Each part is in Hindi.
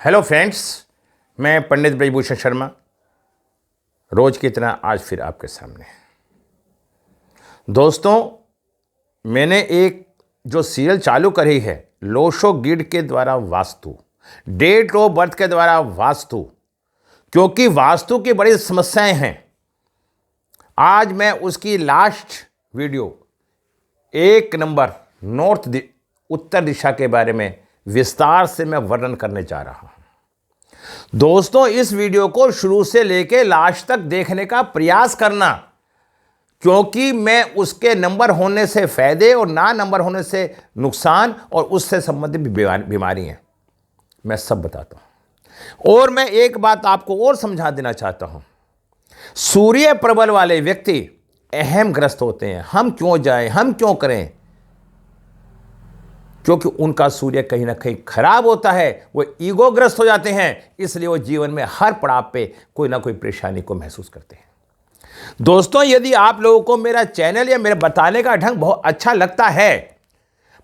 हेलो फ्रेंड्स, मैं पंडित ब्रजभूषण शर्मा रोज की तरह आज फिर आपके सामने। दोस्तों, मैंने एक जो सीरियल चालू करी है लोशो गिड के द्वारा वास्तु, डेट ऑफ बर्थ के द्वारा वास्तु, क्योंकि वास्तु की बड़ी समस्याएं हैं। आज मैं उसकी लास्ट वीडियो एक नंबर उत्तर दिशा के बारे में विस्तार से मैं वर्णन करने जा रहा हूं। दोस्तों, इस वीडियो को शुरू से लेकर लास्ट तक देखने का प्रयास करना, क्योंकि मैं उसके नंबर होने से फायदे और ना नंबर होने से नुकसान और उससे संबंधित बीमारी हैं, मैं सब बताता हूं। और मैं एक बात आपको और समझा देना चाहता हूं। सूर्य प्रबल वाले व्यक्ति अहम ग्रस्त होते हैं। हम क्यों जाएं, हम क्यों करें? क्योंकि उनका सूर्य कहीं ना कहीं खराब होता है, वो ईगोग्रस्त हो जाते हैं, इसलिए वो जीवन में हर पड़ाव पे कोई ना कोई परेशानी को महसूस करते हैं। दोस्तों, यदि आप लोगों को मेरा चैनल या मेरे बताने का ढंग बहुत अच्छा लगता है,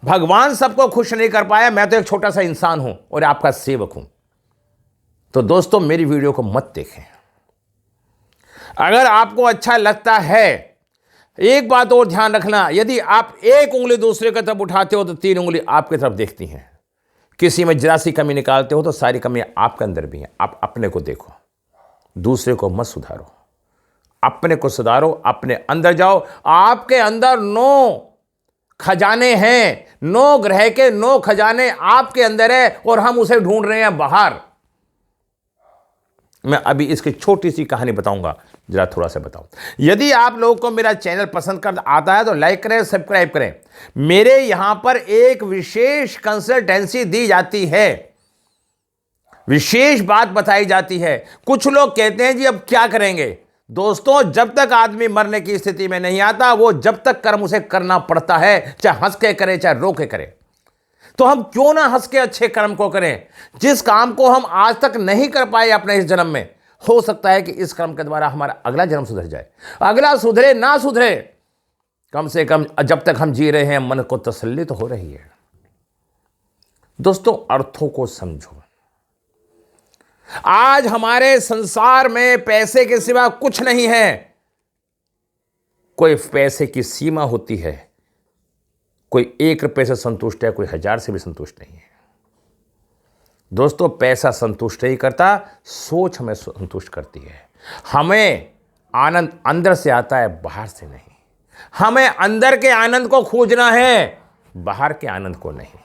भगवान सबको खुश नहीं कर पाया, मैं तो एक छोटा सा इंसान हूं और आपका सेवक हूं, तो दोस्तों मेरी वीडियो को मत देखें। अगर आपको अच्छा लगता है, एक बात और ध्यान रखना, यदि आप एक उंगली दूसरे की तरफ उठाते हो तो तीन उंगली आपकी तरफ देखती हैं। किसी में जरा सी कमी निकालते हो तो सारी कमियां आपके अंदर भी हैं। आप अपने को देखो, दूसरे को मत सुधारो, अपने को सुधारो, अपने अंदर जाओ। आपके अंदर 9 खजाने हैं, 9 ग्रह के 9 खजाने आपके अंदर है और हम उसे ढूंढ रहे हैं बाहर। मैं अभी इसकी छोटी सी कहानी बताऊंगा, जरा थोड़ा सा बताऊं। यदि आप लोगों को मेरा चैनल पसंद कर आता है तो लाइक करें, सब्सक्राइब करें। मेरे यहां पर एक विशेष कंसल्टेंसी दी जाती है, विशेष बात बताई जाती है। कुछ लोग कहते हैं जी अब क्या करेंगे? दोस्तों, जब तक आदमी मरने की स्थिति में नहीं आता, वो जब तक कर्म उसे करना पड़ता है, चाहे हंस के करे चाहे रो के करे। तो हम क्यों ना हंस के अच्छे कर्म को करें? जिस काम को हम आज तक नहीं कर पाए अपने इस जन्म में, हो सकता है कि इस कर्म के द्वारा हमारा अगला जन्म सुधर जाए। अगला सुधरे ना सुधरे, कम से कम जब तक हम जी रहे हैं मन को तसल्ली तो हो रही है। दोस्तों, अर्थों को समझो। आज हमारे संसार में पैसे के सिवा कुछ नहीं है। कोई पैसे की सीमा होती है, कोई 1 रुपये से संतुष्ट है, कोई 1000 से भी संतुष्ट नहीं है। दोस्तों, पैसा संतुष्ट नहीं करता, सोच हमें संतुष्ट करती है। हमें आनंद अंदर से आता है, बाहर से नहीं। हमें अंदर के आनंद को खोजना है, बाहर के आनंद को नहीं।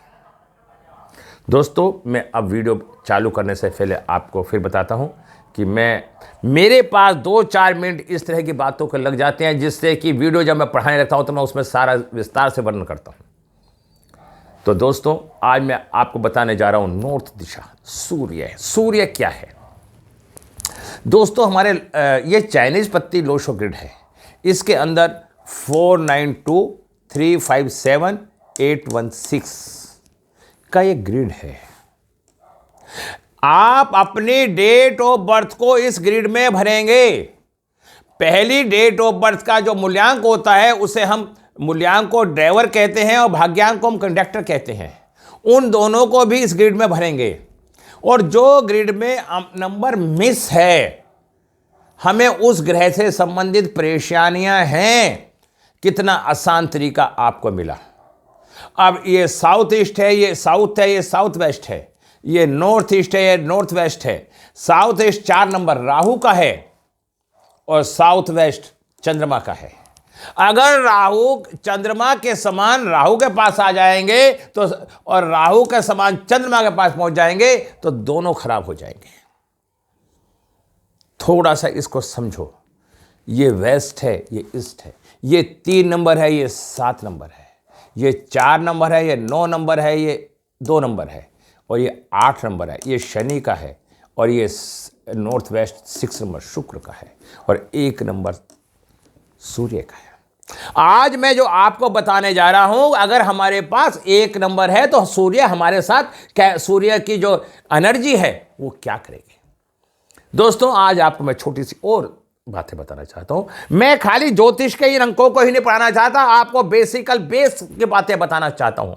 दोस्तों, मैं अब वीडियो चालू करने से पहले आपको फिर बताता हूं कि मेरे पास 2-4 मिनट इस तरह की बातों के लग जाते हैं, जिससे कि वीडियो जब मैं पढ़ाने लगता हूं तो मैं उसमें सारा विस्तार से वर्णन करता हूं। तो दोस्तों, आज मैं आपको बताने जा रहा हूं नॉर्थ दिशा, सूर्य। सूर्य क्या है? दोस्तों, हमारे ये चाइनीज पत्ती लोशो ग्रिड है। इसके अंदर 492357 का ये ग्रिड है। आप अपनी डेट ऑफ बर्थ को इस ग्रिड में भरेंगे। पहली डेट ऑफ बर्थ का जो मूल्यांक होता है उसे हम मूल्यांक को ड्राइवर कहते हैं और भाग्यांक को हम कंडक्टर कहते हैं। उन दोनों को भी इस ग्रिड में भरेंगे। और जो ग्रिड में नंबर मिस है, हमें उस ग्रह से संबंधित परेशानियां हैं। कितना आसान तरीका आपको मिला। अब ये साउथ ईस्ट है, ये साउथ है, ये साउथ वेस्ट है, ये नॉर्थ ईस्ट है, ये नॉर्थ वेस्ट है। साउथ ईस्ट 4 नंबर राहु का है और साउथ वेस्ट चंद्रमा का है। अगर राहु चंद्रमा के समान राहु के पास आ जाएंगे तो, और राहु के समान चंद्रमा के पास पहुंच जाएंगे तो दोनों खराब हो जाएंगे। थोड़ा सा इसको समझो। ये वेस्ट है, ये ईस्ट है, ये 3 नंबर है, ये 7 नंबर है, ये 4 नंबर है, ये 9 नंबर है, ये 2 नंबर है और ये 8 नंबर है, ये शनि का है और ये नॉर्थ वेस्ट 6 नंबर शुक्र का है और 1 नंबर सूर्य का है। आज मैं जो आपको बताने जा रहा हूं, अगर हमारे पास 1 नंबर है तो सूर्य हमारे साथ सूर्य की जो एनर्जी है वो क्या करेगी। दोस्तों, आज आपको मैं छोटी सी और बातें बताना चाहता हूं। मैं खाली ज्योतिष के इन अंकों को ही नहीं पढ़ाना चाहता, आपको बेस की बातें बताना चाहता हूं।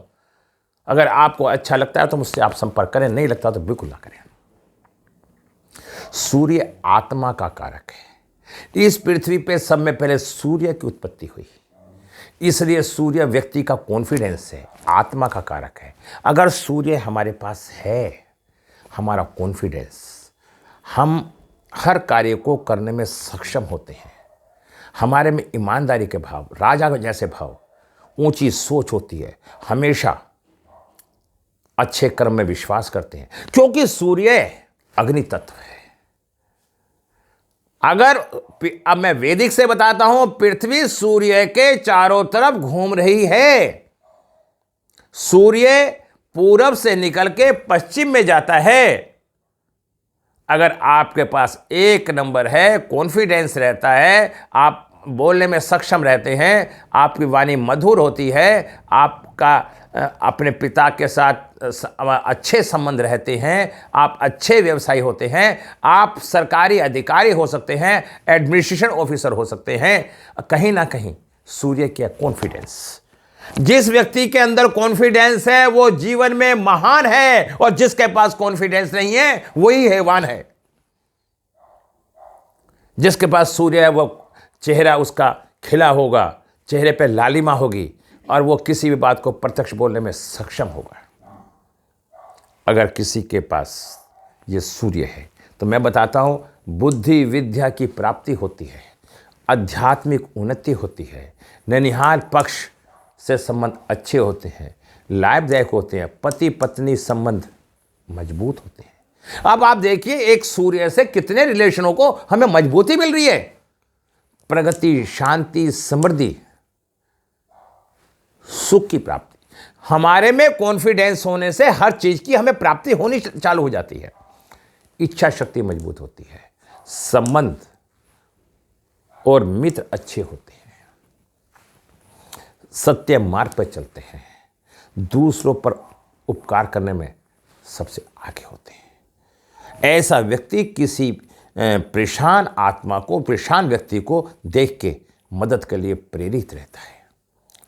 अगर आपको अच्छा लगता है तो मुझसे आप संपर्क करें, नहीं लगता तो बिल्कुल ना करें। सूर्य आत्मा का कारक है। इस पृथ्वी पे सब में पहले सूर्य की उत्पत्ति हुई, इसलिए सूर्य व्यक्ति का कॉन्फिडेंस है, आत्मा का कारक है। अगर सूर्य हमारे पास है, हमारा कॉन्फिडेंस, हम हर कार्य को करने में सक्षम होते हैं, हमारे में ईमानदारी के भाव, राजा जैसे भाव, ऊंची सोच होती है, हमेशा अच्छे कर्म में विश्वास करते हैं, क्योंकि सूर्य अग्नि तत्व है। अगर अब मैं वैदिक से बताता हूं, पृथ्वी सूर्य के चारों तरफ घूम रही है। सूर्य पूरब से निकल के पश्चिम में जाता है। अगर आपके पास एक नंबर है, कॉन्फिडेंस रहता है, आप बोलने में सक्षम रहते हैं, आपकी वाणी मधुर होती है, आपका अपने पिता के साथ अच्छे संबंध रहते हैं, आप अच्छे व्यवसायी होते हैं, आप सरकारी अधिकारी हो सकते हैं, एडमिनिस्ट्रेशन ऑफिसर हो सकते हैं, कहीं ना कहीं सूर्य के कॉन्फिडेंस, जिस व्यक्ति के अंदर कॉन्फिडेंस है वो जीवन में महान है, और जिसके पास कॉन्फिडेंस नहीं है वही हैवान है। जिसके पास सूर्य है वो चेहरा उसका खिला होगा, चेहरे पे लालिमा होगी, और वो किसी भी बात को प्रत्यक्ष बोलने में सक्षम होगा। अगर किसी के पास ये सूर्य है तो मैं बताता हूँ, बुद्धि विद्या की प्राप्ति होती है, आध्यात्मिक उन्नति होती है, ननिहाल पक्ष से संबंध अच्छे होते हैं, लाभदायक होते हैं, पति पत्नी संबंध मजबूत होते हैं। अब आप देखिए, एक सूर्य से कितने रिलेशनों को हमें मजबूती मिल रही है, प्रगति, शांति, समृद्धि, सुख की प्राप्ति। हमारे में कॉन्फिडेंस होने से हर चीज की हमें प्राप्ति होनी चालू हो जाती है, इच्छा शक्ति मजबूत होती है, संबंध और मित्र अच्छे होते हैं, सत्य मार्ग पर चलते हैं, दूसरों पर उपकार करने में सबसे आगे होते हैं। ऐसा व्यक्ति किसी परेशान आत्मा को, परेशान व्यक्ति को देख के मदद के लिए प्रेरित रहता है।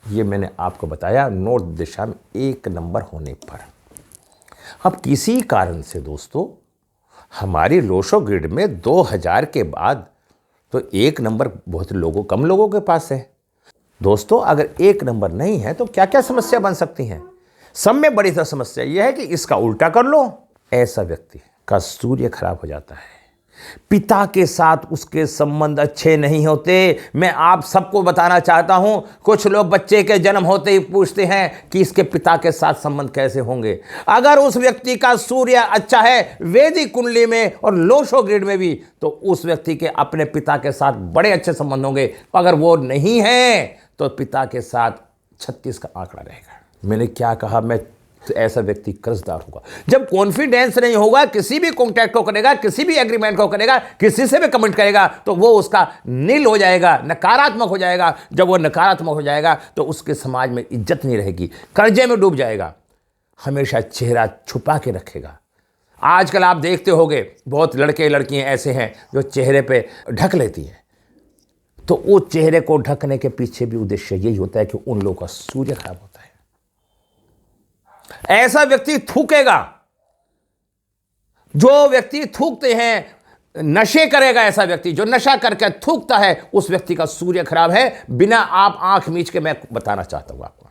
ये मैंने आपको बताया नॉर्थ दिशा में एक नंबर होने पर। अब किसी कारण से दोस्तों हमारी लोशो ग्रिड में 2000 के बाद तो एक नंबर बहुत कम लोगों के पास है। दोस्तों अगर एक नंबर नहीं है तो क्या क्या समस्या बन सकती हैं। सब में बड़ी समस्या यह है कि इसका उल्टा कर लो, ऐसा व्यक्ति का सूर्य खराब हो जाता है, पिता के साथ उसके संबंध अच्छे नहीं होते। मैं आप सबको बताना चाहता हूं, कुछ लोग बच्चे के जन्म होते ही पूछते हैं कि इसके पिता के साथ संबंध कैसे होंगे। अगर उस व्यक्ति का सूर्य अच्छा है वैदिक कुंडली में और लोशो ग्रिड में भी, तो उस व्यक्ति के अपने पिता के साथ बड़े अच्छे संबंध होंगे। अगर वो नहीं है तो पिता के साथ 36 का आंकड़ा रहेगा। मैंने क्या कहा, मैं ऐसा व्यक्ति कर्जदार होगा। जब कॉन्फिडेंस नहीं होगा, किसी भी कॉन्टैक्ट को करेगा, किसी भी एग्रीमेंट को करेगा, किसी से भी कमेंट करेगा, तो वो उसका नील हो जाएगा, नकारात्मक हो जाएगा। जब वो नकारात्मक हो जाएगा तो उसके समाज में इज्जत नहीं रहेगी, कर्जे में डूब जाएगा, हमेशा चेहरा छुपा के रखेगा। आजकल आप देखते होंगे बहुत लड़के लड़कियां ऐसे हैं जो चेहरे पे ढक लेती हैं, तो वो चेहरे को ढकने के पीछे भी उद्देश्य यही होता है कि उन लोगों का सूर्य खराब होता है। ऐसा व्यक्ति थूकेगा, जो व्यक्ति थूकते हैं, नशे करेगा। ऐसा व्यक्ति जो नशा करके थूकता है, उस व्यक्ति का सूर्य खराब है। बिना आप आंख मीच के मैं बताना चाहता हूं आपको।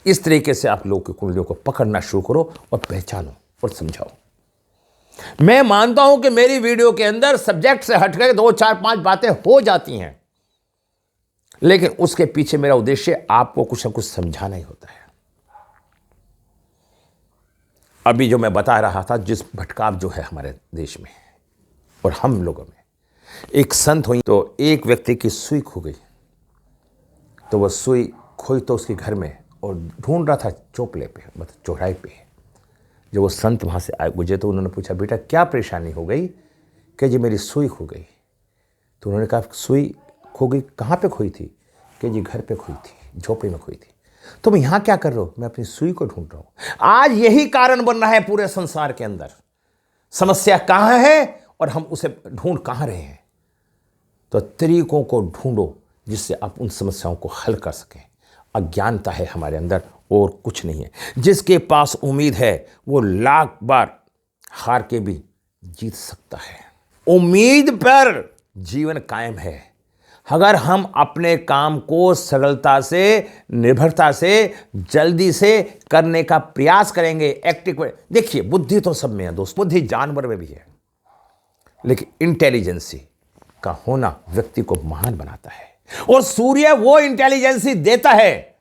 इस तरीके से आप लोगों की कुंडलियों को पकड़ना शुरू करो और पहचानो और समझाओ। मैं मानता हूं कि मेरी वीडियो के अंदर सब्जेक्ट से हटकर 2, 4, 5 बातें हो जाती हैं, लेकिन उसके पीछे मेरा उद्देश्य आपको कुछ न कुछ समझाना ही होता है। अभी जो मैं बता रहा था, जिस भटकाव जो है हमारे देश में और हम लोगों में, एक संत हुई तो एक व्यक्ति की सुई खो गई, तो वह सुई खोई तो उसके घर में और ढूंढ रहा था चौपले पे, मतलब चौराहे पे। जब वो संत वहाँ से आए गुजरे तो उन्होंने पूछा, बेटा क्या परेशानी हो गई? कि जी मेरी सुई खो गई। तो उन्होंने कहा, सुई खो गई, कहाँ पे खोई थी? कि जी घर पे खोई थी, झोपड़ी में खोई थी। तुम यहाँ क्या कर रहे हो? मैं अपनी सुई को ढूंढ रहा हूं। आज यही कारण बन रहा है पूरे संसार के अंदर। समस्या कहाँ है और हम उसे ढूंढ कहाँ रहे हैं? तो तरीकों को ढूंढो जिससे आप उन समस्याओं को हल कर सकें। अज्ञानता है हमारे अंदर और कुछ नहीं है। जिसके पास उम्मीद है वो लाख बार हार के भी जीत सकता है। उम्मीद पर जीवन कायम है। अगर हम अपने काम को सरलता से, निर्भरता से, जल्दी से करने का प्रयास करेंगे, एक्टिव। देखिए, बुद्धि तो सब में है दोस्त, बुद्धि जानवर में भी है, लेकिन इंटेलिजेंसी का होना व्यक्ति को महान बनाता है। और सूर्य वो इंटेलिजेंसी देता है,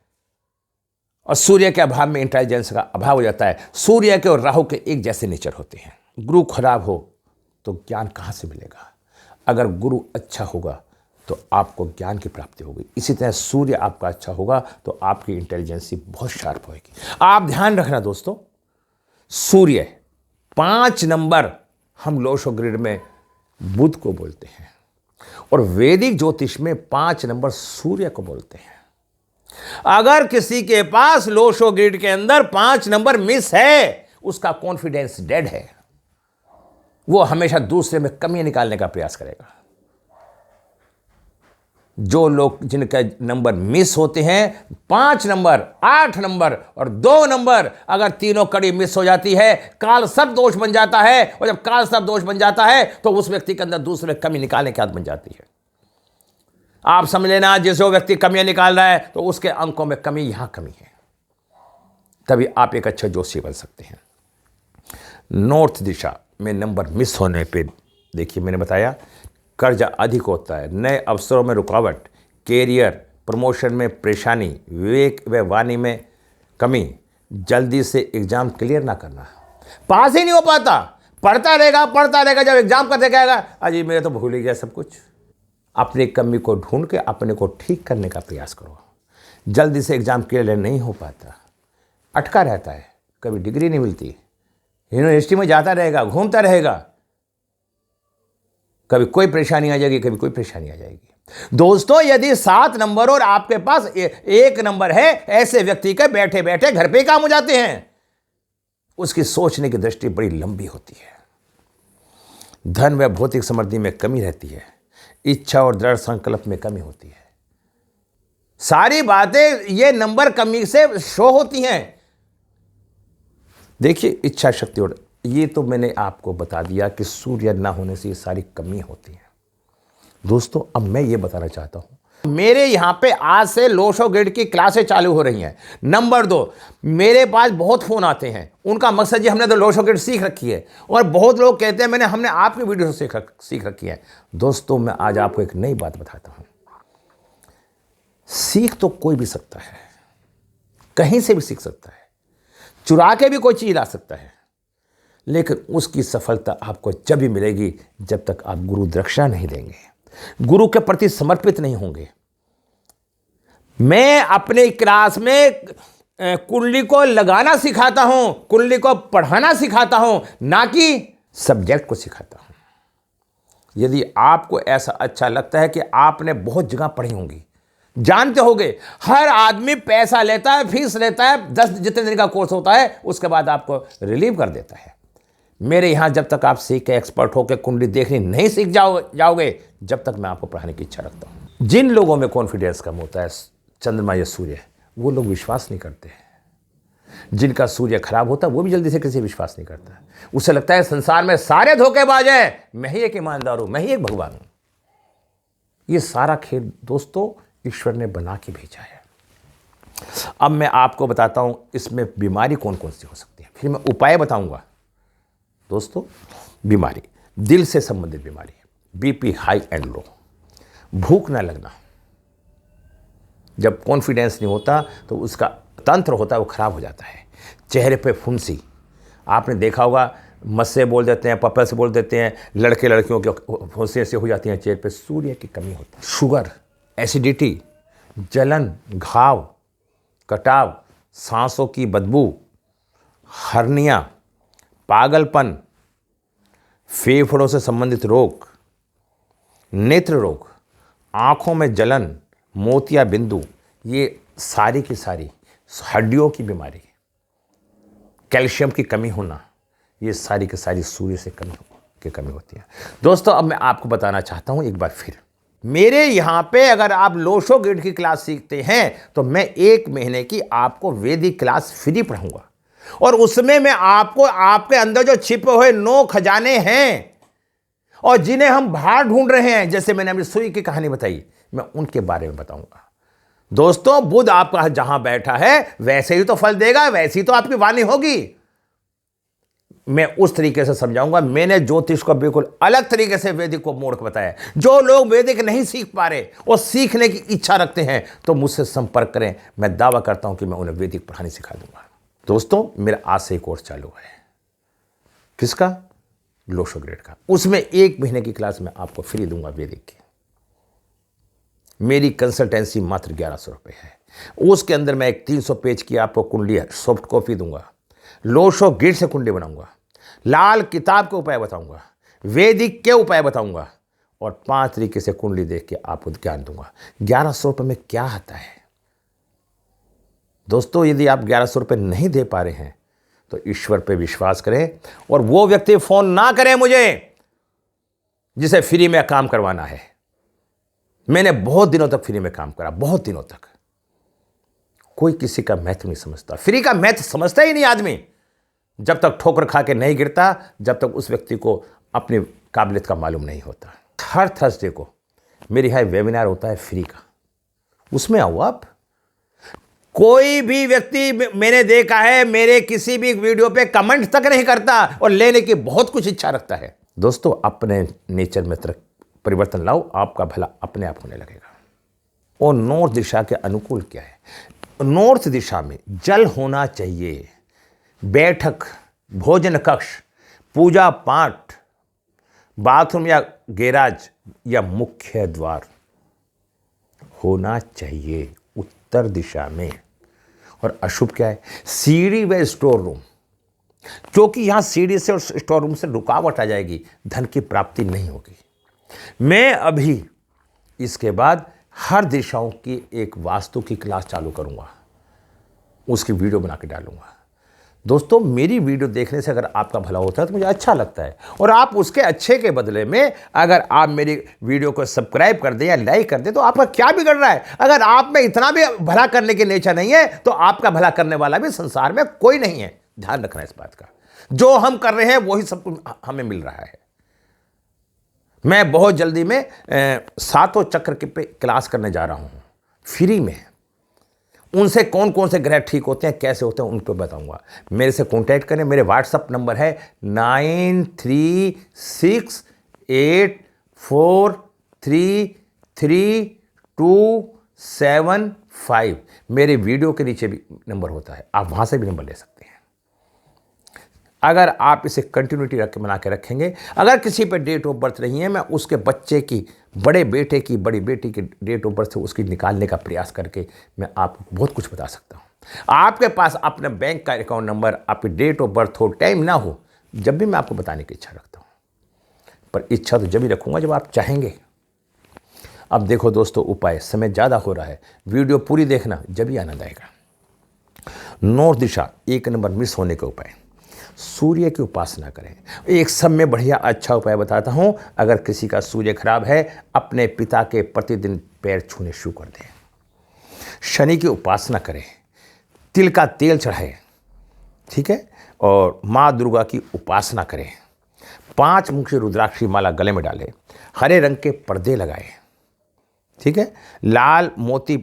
और सूर्य के अभाव में इंटेलिजेंस का अभाव हो जाता है। सूर्य के और राहु के एक जैसे नेचर होते हैं। गुरु खराब हो तो ज्ञान कहां से मिलेगा? अगर गुरु अच्छा होगा तो आपको ज्ञान की प्राप्ति होगी। इसी तरह सूर्य आपका अच्छा होगा तो आपकी इंटेलिजेंसी बहुत शार्प होगी। आप ध्यान रखना दोस्तों, सूर्य 5 नंबर हम लोशो ग्रिड में बुध को बोलते हैं, और वैदिक ज्योतिष में 5 नंबर सूर्य को बोलते हैं। अगर किसी के पास लोशो ग्रिड के अंदर 5 नंबर मिस है, उसका कॉन्फिडेंस डेड है। वो हमेशा दूसरे में कमी निकालने का प्रयास करेगा। जो लोग जिनका नंबर मिस होते हैं, 5 नंबर, 8 नंबर और 2 नंबर, अगर तीनों कड़ी मिस हो जाती है, काल सर्प दोष बन जाता है। और जब काल सर्प दोष बन जाता है तो उस व्यक्ति के अंदर दूसरे कमी निकालने की आदत बन जाती है। आप समझ लेना, जिस व्यक्ति कमियां निकाल रहा है तो उसके अंकों में कमी, यहां कमी है, तभी आप एक अच्छे जोशी बन सकते हैं। नॉर्थ दिशा में नंबर मिस होने पे, देखिए मैंने बताया, कर्जा अधिक होता है, नए अवसरों में रुकावट, कैरियर प्रमोशन में परेशानी, विवेक व वाणी में कमी, जल्दी से एग्जाम क्लियर ना करना, पास ही नहीं हो पाता, पढ़ता रहेगा, जब एग्जाम करते कहेगा अजी मेरे तो भूल ही गया सब कुछ। अपनी कमी को ढूंढ के अपने को ठीक करने का प्रयास करो। जल्दी से एग्जाम क्लियर नहीं हो पाता, अटका रहता है, कभी डिग्री नहीं मिलती, यूनिवर्सिटी में जाता रहेगा, घूमता रहेगा, कभी कोई परेशानी आ जाएगी, कभी कोई परेशानी आ जाएगी। दोस्तों, यदि 7 नंबर और आपके पास 1 नंबर है, ऐसे व्यक्ति के बैठे बैठे घर पे काम हो जाते हैं। उसकी सोचने की दृष्टि बड़ी लंबी होती है। धन व भौतिक समृद्धि में कमी रहती है। इच्छा और दृढ़ संकल्प में कमी होती है। सारी बातें ये नंबर कमी से शो होती हैं। देखिए, इच्छा शक्ति, और ये तो मैंने आपको बता दिया कि सूर्य ना होने से ये सारी कमी होती है। दोस्तों, अब मैं ये बताना चाहता हूं, मेरे यहां पे आज से लोशो ग्रिड की क्लासें चालू हो रही हैं। नंबर 2, मेरे पास बहुत फोन आते हैं, उनका मकसद ये हमने तो लोशो ग्रिड सीख रखी है, और बहुत लोग कहते हैं हमने आपकी वीडियो से सीख रखी है। दोस्तों, मैं आज आपको एक नई बात बताता हूं। सीख तो कोई भी सकता है, कहीं से भी सीख सकता है, चुरा के भी कोई चीज ला सकता है, लेकिन उसकी सफलता आपको जब भी मिलेगी जब तक आप गुरु दक्षिणा नहीं देंगे, गुरु के प्रति समर्पित नहीं होंगे। मैं अपने क्लास में कुंडली को लगाना सिखाता हूं, कुंडली को पढ़ाना सिखाता हूं, ना कि सब्जेक्ट को सिखाता हूं। यदि आपको ऐसा अच्छा लगता है कि आपने बहुत जगह पढ़ी होंगी, जानते होंगे, हर आदमी पैसा लेता है, फीस लेता है, 10 जितने दिन का कोर्स होता है, उसके बाद आपको रिलीव कर देता है। मेरे यहां जब तक आप सीख के एक्सपर्ट होकर कुंडली देखनी नहीं सीख जाओगे, जब तक मैं आपको पढ़ाने की इच्छा रखता हूं। जिन लोगों में कॉन्फिडेंस कम होता है, चंद्रमा या सूर्य, वो लोग विश्वास नहीं करते हैं। जिनका सूर्य खराब होता है वो भी जल्दी से किसी विश्वास नहीं करता। उसे लगता है संसार में सारे धोखेबाज हैं, मैं ही एक ईमानदार हूं, मैं ही एक भगवान हूं। ये सारा खेल दोस्तों ईश्वर ने बना के भेजा है। अब मैं आपको बताता हूं इसमें बीमारी कौन कौन सी हो सकती है, फिर मैं उपाय बताऊंगा। दोस्तों, बीमारी दिल से संबंधित बीमारी, बीपी हाई एंड लो, भूख ना लगना। जब कॉन्फिडेंस नहीं होता तो उसका तंत्र होता है वो खराब हो जाता है। चेहरे पे फुंसी, आपने देखा होगा, मस्से बोल देते हैं, पप्पा से बोल देते हैं, लड़के लड़कियों की फुंसी ऐसे हो जाती हैं चेहरे पे। सूर्य की कमी होती है। शुगर, एसिडिटी, जलन, घाव, कटाव, सांसों की बदबू, हर्निया, पागलपन, फेफड़ों से संबंधित रोग, नेत्र रोग, आंखों में जलन, मोतिया बिंदु, ये सारी की सारी हड्डियों की बीमारी, कैल्शियम की कमी होना, ये सारी की सारी सूर्य से कमी होती है। दोस्तों, अब मैं आपको बताना चाहता हूं एक बार फिर, मेरे यहां पे अगर आप लोशो ग्रिड की क्लास सीखते हैं तो मैं 1 महीने की आपको वैदिक क्लास फ्री पढ़ाऊंगा। और उसमें मैं आपको आपके अंदर जो छिपे हुए 9 खजाने हैं और जिन्हें हम बाहर ढूंढ रहे हैं, जैसे मैंने अभी सुई की कहानी बताई, मैं उनके बारे में बताऊंगा। दोस्तों, बुध आपका जहां बैठा है वैसे ही तो फल देगा, वैसी तो आपकी वाणी होगी। मैं उस तरीके से समझाऊंगा। मैंने ज्योतिष को बिल्कुल अलग तरीके से वैदिक को मोड़ के बताया। जो लोग वैदिक नहीं सीख पा रहे और सीखने की इच्छा रखते हैं तो मुझसे संपर्क करें। मैं दावा करता हूं कि मैं उन्हें वैदिक पढ़ानी सिखा दूंगा। दोस्तों, मेरा आज से एक कोर्स चालू है। किसका? लोशो ग्रेड का। उसमें 1 महीने की क्लास मैं आपको फ्री दूंगा वैदिक की। मेरी कंसल्टेंसी मात्र 1100 रुपये है। उसके अंदर मैं एक 300 पेज की आपको कुंडली सॉफ्ट कॉपी दूंगा, लोशो ग्रिड से कुंडली बनाऊंगा, लाल किताब के उपाय बताऊंगा, वैदिक के उपाय बताऊंगा और 5 तरीके से कुंडली देख के आपको ज्ञान दूंगा। 1100 रुपये में क्या आता है? दोस्तों, यदि आप 1100 रुपये नहीं दे पा रहे हैं तो ईश्वर पे विश्वास करें और वो व्यक्ति फोन ना करें मुझे जिसे फ्री में काम करवाना है। मैंने बहुत दिनों तक फ्री में काम करा, बहुत दिनों तक। कोई किसी का महत्व नहीं समझता। फ्री का महत्व समझता ही नहीं आदमी जब तक ठोकर खा के नहीं गिरता, जब तक उस व्यक्ति को अपनी काबिलियत का मालूम नहीं होता। हर थर्सडे को मेरे यहाँ वेबिनार होता है फ्री का, उसमें आओ आप। कोई भी व्यक्ति मैंने देखा है मेरे किसी भी वीडियो पे कमेंट तक नहीं करता और लेने की बहुत कुछ इच्छा रखता है। दोस्तों, अपने नेचर में परिवर्तन लाओ, आपका भला अपने आप होने लगेगा। और नॉर्थ दिशा के अनुकूल क्या है? नॉर्थ दिशा में जल होना चाहिए, बैठक, भोजन कक्ष, पूजा पाठ, बाथरूम या गैराज या मुख्य द्वार होना चाहिए उत्तर दिशा में। और अशुभ क्या है? सीढ़ी व स्टोर रूम, क्योंकि यहां सीढ़ी से और स्टोर रूम से रुकावट आ जाएगी, धन की प्राप्ति नहीं होगी। मैं अभी इसके बाद हर दिशाओं की एक वास्तु की क्लास चालू करूंगा, उसकी वीडियो बना के डालूंगा। दोस्तों, मेरी वीडियो देखने से अगर आपका भला होता है तो मुझे अच्छा लगता है, और आप उसके अच्छे के बदले में अगर आप मेरी वीडियो को सब्सक्राइब कर दें या लाइक कर दें तो आपका क्या बिगड़ रहा है? अगर आप में इतना भी भला करने की नेचर नहीं है तो आपका भला करने वाला भी संसार में कोई नहीं है। ध्यान रखना इस बात का। जो हम कर रहे हैं वही सब कुछ हमें मिल रहा है। मैं बहुत जल्दी में 7 चक्र के पे क्लास करने जा रहा हूं फ्री में। उनसे कौन कौन से ग्रह ठीक होते हैं, कैसे होते हैं, उन पर बताऊंगा। मेरे से कांटेक्ट करें। मेरे व्हाट्सअप नंबर है 9368433275। मेरे वीडियो के नीचे भी नंबर होता है, आप वहां से भी नंबर ले सकते हैं। अगर आप इसे कंटिन्यूटी बना के रखेंगे, अगर किसी पे डेट ऑफ बर्थ नहीं है, मैं उसके बच्चे की, बड़े बेटे की, बड़ी बेटी की डेट ऑफ बर्थ से उसकी निकालने का प्रयास करके मैं आपको बहुत कुछ बता सकता हूं। आपके पास अपना बैंक का अकाउंट नंबर, आपकी डेट ऑफ बर्थ हो, टाइम ना हो, जब भी मैं आपको बताने की इच्छा रखता हूं। पर इच्छा तो जब ही रखूंगा जब आप चाहेंगे। अब देखो दोस्तों, उपाय, समय ज़्यादा हो रहा है, वीडियो पूरी देखना, जब ही आनंद आएगा। नॉर्थ दिशा 1 नंबर मिस होने के उपाय, सूर्य की उपासना करें। एक सब में बढ़िया अच्छा उपाय बताता हूं। अगर किसी का सूर्य खराब है, अपने पिता के प्रतिदिन पैर छूने शुरू कर दें। शनि की उपासना करें, तिल का तेल चढ़ाएं, ठीक है, और माँ दुर्गा की उपासना करें। 5 मुखी रुद्राक्षी माला गले में डालें, हरे रंग के पर्दे लगाएं, ठीक है, लाल मोती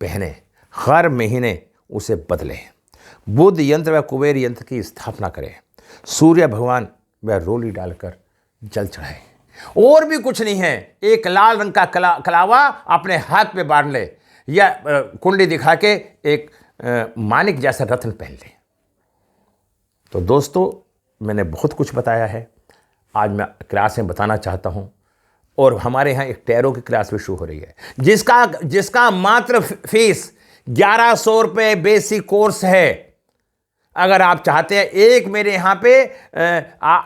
पहने, हर महीने उसे बदलें। बुध यंत्र व कुबेर यंत्र की स्थापना करें। सूर्य भगवान व रोली डालकर जल चढ़ाए। और भी कुछ नहीं है, एक लाल रंग का कलावा अपने हाथ पे बांध ले या कुंडली दिखा के एक मानिक जैसा रत्न पहन ले। तो दोस्तों, मैंने बहुत कुछ बताया है, आज मैं क्लास में बताना चाहता हूं। और हमारे यहाँ एक टैरो की क्लास भी शुरू हो रही है, जिसका मात्र फीस 1100 रुपये बेसिक कोर्स है। अगर आप चाहते हैं, एक मेरे यहाँ पे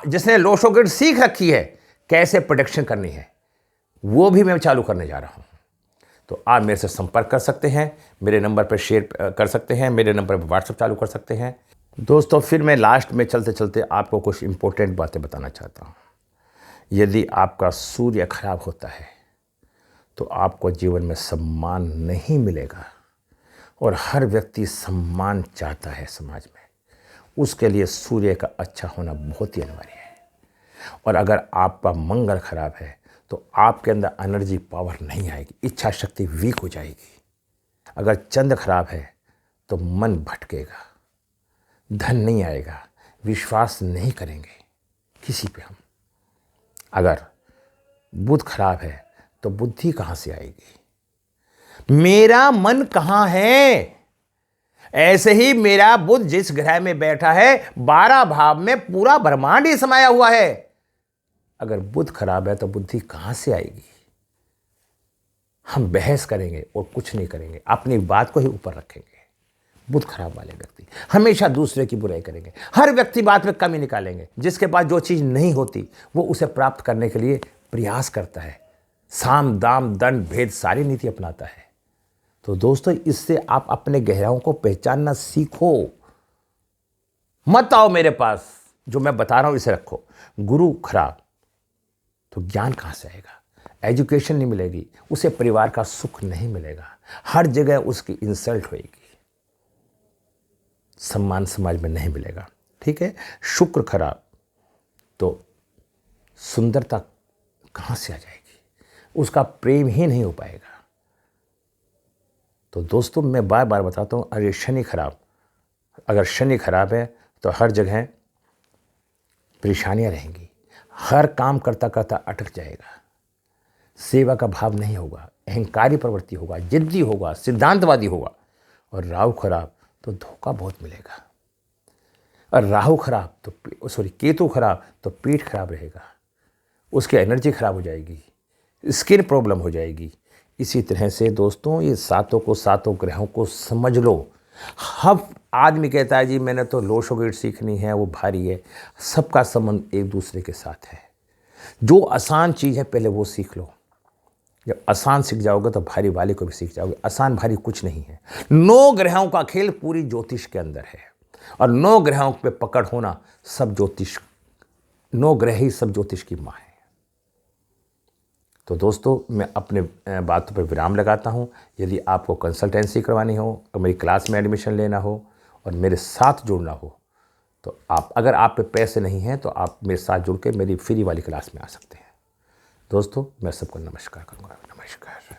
जिसने लोशो ग्रिड सीख रखी है कैसे प्रोडक्शन करनी है, वो भी मैं चालू करने जा रहा हूँ। तो आप मेरे से संपर्क कर सकते हैं, मेरे नंबर पर शेयर कर सकते हैं, मेरे नंबर पर व्हाट्सएप चालू कर सकते हैं। दोस्तों, फिर मैं लास्ट में चलते चलते आपको कुछ इंपॉर्टेंट बातें बताना चाहता हूँ। यदि आपका सूर्य खराब होता है तो आपको जीवन में सम्मान नहीं मिलेगा, और हर व्यक्ति सम्मान चाहता है समाज में। उसके लिए सूर्य का अच्छा होना बहुत ही अनिवार्य है। और अगर आपका मंगल खराब है तो आपके अंदर एनर्जी पावर नहीं आएगी, इच्छा शक्ति वीक हो जाएगी। अगर चंद्र खराब है तो मन भटकेगा, धन नहीं आएगा, विश्वास नहीं करेंगे किसी पे हम। अगर बुध खराब है तो बुद्धि कहाँ से आएगी? मेरा मन कहाँ है? ऐसे ही मेरा बुध जिस ग्रह में बैठा है 12 भाव में पूरा ब्रह्मांड ही समाया हुआ है। अगर बुध खराब है तो बुद्धि कहां से आएगी? हम बहस करेंगे और कुछ नहीं करेंगे, अपनी बात को ही ऊपर रखेंगे। बुध खराब वाले व्यक्ति हमेशा दूसरे की बुराई करेंगे, हर व्यक्ति बात में कमी निकालेंगे। जिसके पास जो चीज नहीं होती वो उसे प्राप्त करने के लिए प्रयास करता है, साम दाम दंड भेद सारी नीति अपनाता है। तो दोस्तों, इससे आप अपने गहराइयों को पहचानना सीखो। मत आओ मेरे पास, जो मैं बता रहा हूं इसे रखो। गुरु खराब तो ज्ञान कहां से आएगा? एजुकेशन नहीं मिलेगी, उसे परिवार का सुख नहीं मिलेगा, हर जगह उसकी इंसल्ट होएगी, सम्मान समाज में नहीं मिलेगा। ठीक है। शुक्र खराब तो सुंदरता कहां से आ जाएगी? उसका प्रेम ही नहीं हो पाएगा। तो दोस्तों, मैं बार बार बताता हूं, अगर शनि खराब है तो हर जगह परेशानियां रहेंगी, हर काम करता करता अटक जाएगा, सेवा का भाव नहीं होगा, अहंकारी प्रवृत्ति होगा, जिद्दी होगा, सिद्धांतवादी होगा। और राहु खराब तो धोखा बहुत मिलेगा। और केतु खराब तो पेट खराब रहेगा, उसकी एनर्जी खराब हो जाएगी, स्किन प्रॉब्लम हो जाएगी। इसी तरह से दोस्तों, ये सातों ग्रहों को समझ लो। हर आदमी कहता है जी मैंने तो लो शोगेट सीखनी है, वो भारी है। सबका संबंध एक दूसरे के साथ है। जो आसान चीज़ है पहले वो सीख लो। जब आसान सीख जाओगे तो भारी वाले को भी सीख जाओगे। आसान भारी कुछ नहीं है। 9 ग्रहों का खेल पूरी ज्योतिष के अंदर है। और 9 ग्रहों पे पकड़ होना सब ज्योतिष, 9 ग्रह ही सब ज्योतिष की माँ है। तो दोस्तों, मैं अपने बातों पर विराम लगाता हूँ। यदि आपको कंसल्टेंसी करवानी हो और मेरी क्लास में एडमिशन लेना हो और मेरे साथ जुड़ना हो तो अगर आप पे पैसे नहीं हैं तो आप मेरे साथ जुड़ के मेरी फ्री वाली क्लास में आ सकते हैं। दोस्तों, मैं सबको नमस्कार करूँगा। नमस्कार।